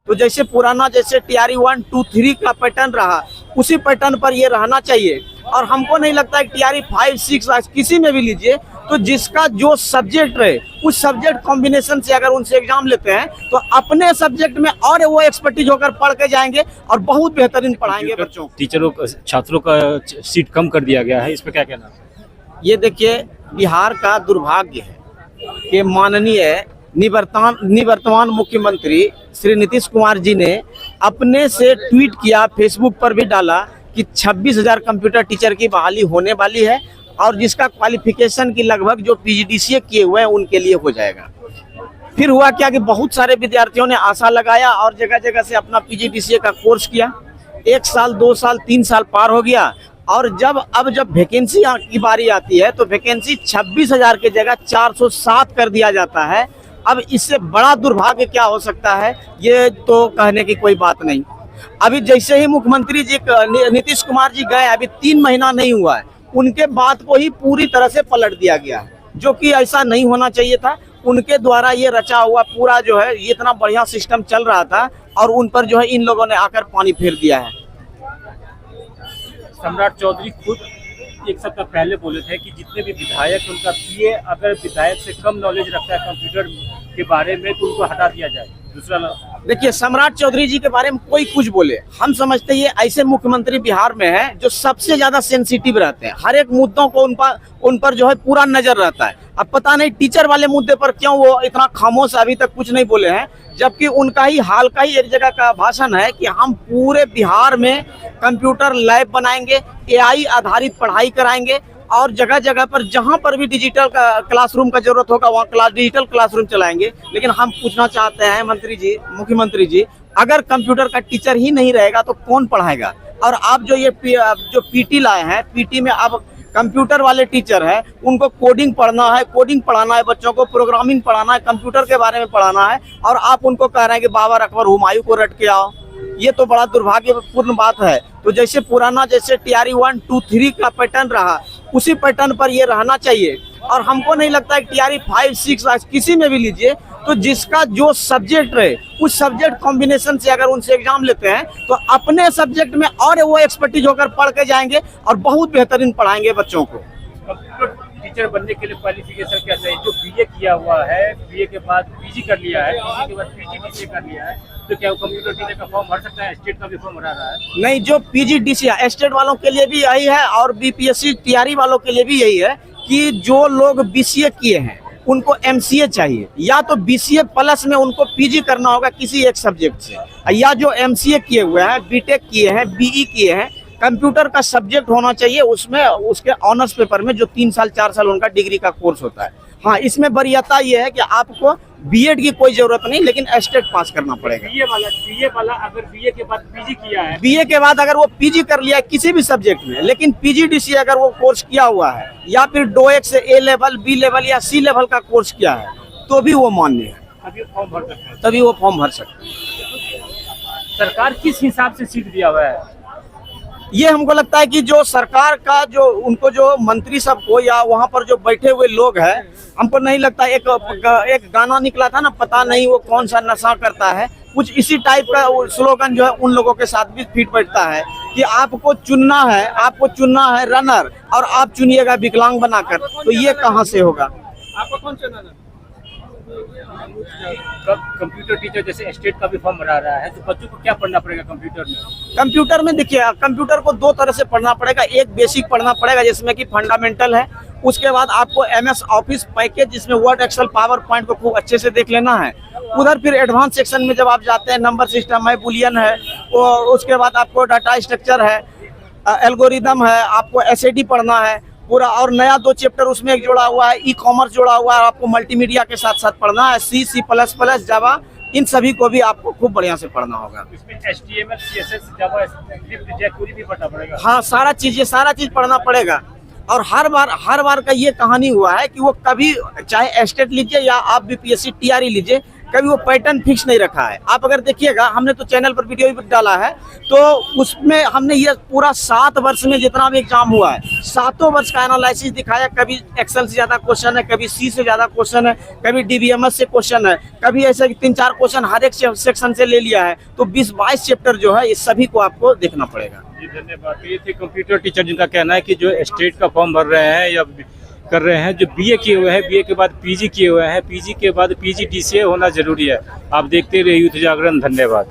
तो जैसे पुराना जैसे TRE 1, 2, 3 का पैटर्न रहा, उसी पैटर्न पर ये रहना चाहिए। और हमको नहीं लगता है TRE 5, 6 किसी में भी लीजिए, तो जिसका जो सब्जेक्ट रहे उस सब्जेक्ट कॉम्बिनेशन से अगर उनसे एग्जाम लेते हैं तो अपने सब्जेक्ट में और वो एक्सपर्टीज होकर पढ़ के जाएंगे और बहुत बेहतरीन पढ़ाएंगे बच्चों को। टीचरों छात्रों का सीट कम कर दिया गया है, इस पर क्या कहना है? ये देखिए, बिहार का दुर्भाग्य है कि माननीय निवर्तमान मुख्यमंत्री श्री नीतीश कुमार जी ने अपने से ट्वीट किया, फेसबुक पर भी डाला कि 26,000 कंप्यूटर टीचर की बहाली होने वाली है और जिसका क्वालिफिकेशन की लगभग जो PGDCA किए हुए हैं उनके लिए हो जाएगा। फिर हुआ क्या कि बहुत सारे विद्यार्थियों ने आशा लगाया और जगह जगह से अपना PGDCA का कोर्स किया। 1 साल, 2 साल, 3 साल पार हो गया और जब वैकेंसी की बारी आती है तो वैकेंसी 26,000 की जगह 407 कर दिया जाता है। अब इससे बड़ा दुर्भाग्य क्या हो सकता है, ये तो कहने की कोई बात नहीं। अभी जैसे ही मुख्यमंत्री जी नीतीश कुमार जी गए, अभी 3 महीना नहीं हुआ है, उनके बात को ही पूरी तरह से पलट दिया गया है, जो कि ऐसा नहीं होना चाहिए था। उनके द्वारा ये रचा हुआ पूरा जो है ये इतना बढ़िया सिस्टम चल रहा था और उन पर जो है इन लोगों ने आकर पानी फेर दिया है। सम्राट चौधरी खुद एक सप्ताह पहले बोले थे कि जितने भी विधायक उनका PA अगर विधायक से कम नॉलेज रखता है कंप्यूटर के बारे में तो उनको हटा दिया जाए। दूसरा देखिए, सम्राट चौधरी जी के बारे में कोई कुछ बोले, हम समझते हैं ये ऐसे मुख्यमंत्री बिहार में हैं जो सबसे ज्यादा सेंसिटिव रहते हैं, हर एक मुद्दों को उन पर जो है पूरा नजर रहता है। अब पता नहीं टीचर वाले मुद्दे पर क्यों वो इतना खामोश अभी तक कुछ नहीं बोले हैं, जबकि उनका ही हाल का ही एक जगह का भाषण है कि हम पूरे बिहार में कंप्यूटर लैब बनाएंगे, AI आधारित पढ़ाई कराएंगे और जगह जगह पर जहां पर भी डिजिटल क्लासरूम का जरूरत होगा वहां डिजिटल क्लासरूम चलाएंगे। लेकिन हम पूछना चाहते हैं मुख्यमंत्री जी, अगर कंप्यूटर का टीचर ही नहीं रहेगा तो कौन पढ़ाएगा? और आप जो PT लाए हैं, PT में अब कंप्यूटर वाले टीचर है, उनको कोडिंग पढ़ना है, कोडिंग पढ़ाना है बच्चों को, प्रोग्रामिंग पढ़ाना है, कंप्यूटर के बारे में पढ़ाना है और आप उनको कह रहे हैं कि बाबर अकबर हुमायूं को रट के आओ। ये तो बड़ा दुर्भाग्यपूर्ण बात है। तो जैसे पुराना जैसे TRE 1, 2, 3 का पैटर्न रहा, उसी पैटर्न पर ये रहना चाहिए। और हमको नहीं लगता है TRE 5, 6 किसी में भी लीजिए, तो जिसका जो सब्जेक्ट रहे उस सब्जेक्ट कॉम्बिनेशन से अगर उनसे एग्जाम लेते हैं तो अपने सब्जेक्ट में और वो एक्सपर्टीज होकर पढ़ के जाएंगे और बहुत बेहतरीन पढ़ाएंगे बच्चों को। कंप्यूटर टीचर बनने के लिए क्वालिफिकेशन क्या चाहिए? जो BA किया हुआ है, BA के बाद PG कर लिया है, PG के बाद PGDCA कर लिया है, तो क्या वो कंप्यूटर टीचर का फॉर्म भर सकता है? स्टेट का भी फॉर्म भरा रहा है। नहीं, जो PGDCA स्टेट वालों के लिए भी यही है और BPSC TRE वालों के लिए भी यही है कि जो लोग BCA किए हैं उनको MCA चाहिए, या तो BCA प्लस में उनको PG करना होगा किसी एक सब्जेक्ट से, या जो MCA किए हुए हैं, BTech किए हैं, BE किए हैं, कंप्यूटर का सब्जेक्ट होना चाहिए उसमें, उसके ऑनर्स पेपर में जो 3 साल 4 साल उनका डिग्री का कोर्स होता है। हाँ, इसमें वरीयता ये है कि आपको B.Ed की कोई जरूरत नहीं, लेकिन स्टेट पास करना पड़ेगा। BA वाला अगर BA के बाद PG किया है, BA के बाद अगर वो PG कर लिया है किसी भी सब्जेक्ट में, लेकिन PGDCA अगर वो कोर्स किया हुआ है या फिर DOEC से A लेवल, B लेवल या C लेवल का कोर्स किया है तो भी वो मान्य है, तभी फॉर्म भर सकते हैं। तभी वो फॉर्म भर सकते हैं। सरकार किस हिसाब से सीट दिया हुआ है? ये हमको लगता है कि जो सरकार का जो उनको जो मंत्री सब को या वहाँ पर जो बैठे हुए लोग हैं, हमको नहीं लगता। एक गाना निकला था ना, पता नहीं वो कौन सा नशा करता है, कुछ इसी टाइप का स्लोगन जो है उन लोगों के साथ भी फिट बैठता है कि आपको चुनना है रनर और आप चुनिएगा विकलांग बनाकर, तो ये कहाँ से होगा? आपको कौन चुना? कंप्यूटर टीचर जैसे स्टेट का भी फॉर्म भरा रहा है, तो बच्चों को क्या पढ़ना पड़ेगा कंप्यूटर में? कंप्यूटर में देखिए, कंप्यूटर को 2 तरह से पढ़ना पड़ेगा। एक बेसिक पढ़ना पड़ेगा जिसमें कि फंडामेंटल है, उसके बाद आपको MS ऑफिस पैकेज जिसमें वर्ड, एक्सेल, पावर पॉइंट को खूब अच्छे से देख लेना है। उधर फिर एडवांस सेक्शन में जब आप जाते हैं, नंबर सिस्टम है, बुलियन है, और उसके बाद आपको डाटा स्ट्रक्चर है, एल्गोरिदम है, आपको SAD पढ़ना है पूरा, और नया 2 चैप्टर उसमें एक जोड़ा हुआ है, ई-कॉमर्स जोड़ा हुआ है, आपको मल्टीमीडिया के साथ साथ पढ़ना है, C++, जावा, इन सभी को भी आपको खूब बढ़िया से पढ़ना होगा। इसमें HTML, CSS, जावास्क्रिप्ट, jQuery भी पढ़ना पड़ेगा। हाँ, सारा चीज पढ़ना पड़ेगा। और हर बार का ये कहानी हुआ है कि वो कभी चाहे स्टेट लीजिए या आप BPSC TRE लीजिए, कभी वो पैटर्न फिक्स नहीं रखा है। आप अगर देखिएगा, हमने तो चैनल पर वीडियो भी डाला है, तो उसमें हमने ये पूरा 7 वर्ष में जितना भी एग्जाम हुआ है, 7 वर्ष का एनालिसिस दिखाया। कभी एक्सेल से ज्यादा क्वेश्चन है, कभी सी से ज्यादा क्वेश्चन है, कभी डीबीएमएस से क्वेश्चन है, कभी ऐसे 3-4 क्वेश्चन हर एक सेक्शन से ले लिया है। तो 20-22 चैप्टर जो है, इस सभी को आपको देखना पड़ेगा। जी धन्यवाद। ये थे कंप्यूटर टीचर, जिनका कहना है कि जो स्टेट का फॉर्म भर रहे हैं या कर रहे हैं, जो बीए किए हुए हैं, बीए के बाद पीजी किए हुए हैं, पीजी के बाद पीजीडीसीए होना जरूरी है। आप देखते रहिए यूथ जागरण। धन्यवाद।